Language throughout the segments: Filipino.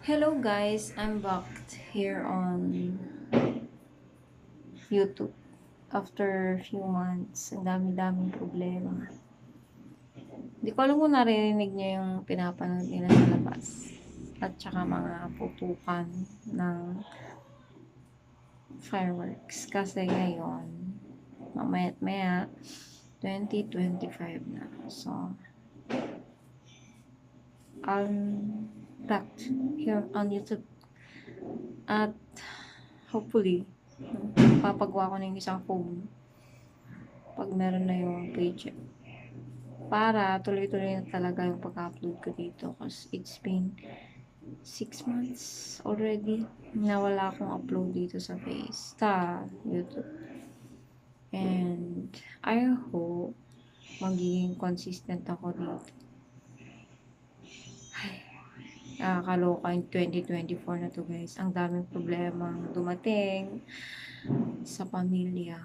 Hello guys, I'm back here on YouTube. After a few months, ang dami-daming problema. Hindi ko alam kung naririnig niyo yung pinapanood nila sa labas. At saka mga putukan ng fireworks. Kasi ngayon, mamaya't maya, 2025 na. So, I'm back here on YouTube. At hopefully, papagawa ko na yung isang phone pag meron na yung paycheck. Para tuloy-tuloy na talaga yung pag-upload ko dito. Kasi it's been 6 months already na wala akong upload dito sa YouTube. And I hope magiging consistent ako dito. Nakakaloka yung 2024 na to guys. Ang daming problema dumating sa pamilya.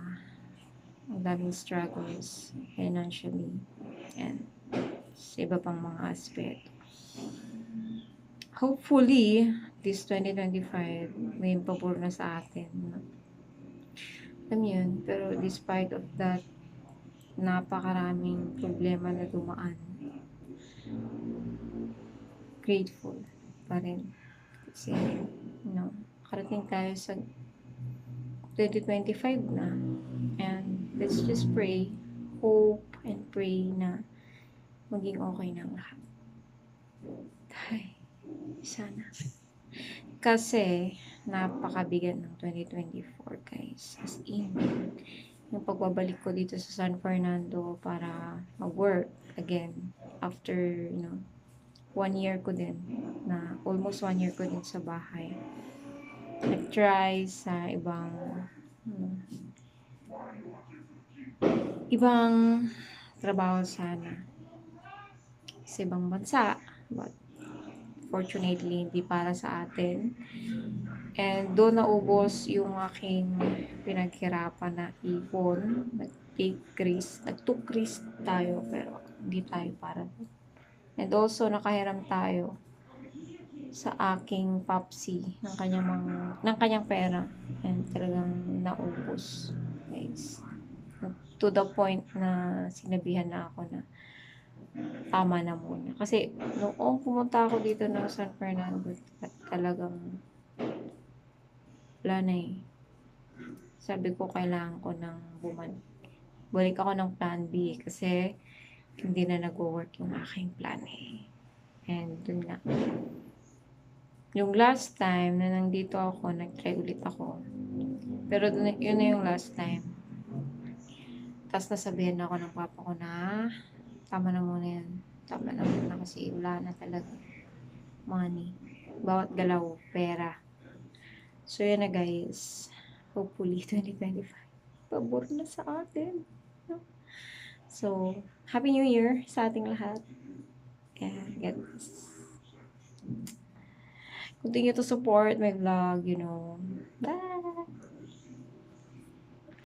Ang daming struggles financially and sa iba pang mga aspect. Hopefully, this 2025 may pabor na sa atin. Alam yun, pero despite of that, napakaraming problema na dumaan. Grateful pa rin. Kasi, karating tayo sa 2025 na. And let's just pray, hope, and pray na maging okay ng lahat. Ay, sana. Kasi, napakabigat ng 2024, guys. As in, yung pagbabalik ko dito sa San Fernando para mag-work again after, 1 year ko din, na almost 1 year ko din sa bahay. Nag-try sa ibang trabaho sana sa ibang bansa, but fortunately hindi para sa atin. And doon naubos yung aking pinaghirapan na ipon. Nag-took risk tayo pero hindi tayo para doon. And also nakahiram tayo sa aking papsi ng kanyang pera, and talagang naubos guys, to the point na sinabihan na ako na tama na muna. Kasi noong pumunta ako dito ng San Fernando, talagang wala na eh. Sabi ko kailangan ko ng balik ako ng plan B kasi hindi na nag-work yung aking plan A. And dun nga. Yung last time na nandito ako, nag-try ulit ako. Pero yun na yung last time. Tapos nasabihan ako ng papa ko na tama na muna yan. Tama na muna kasi wala na talaga money. Bawat galaw, pera. So yun na guys. Hopefully 2025. Pabor na sa atin. So, Happy New Year sa ating lahat. And God bless. Continue to support my vlog, Bye!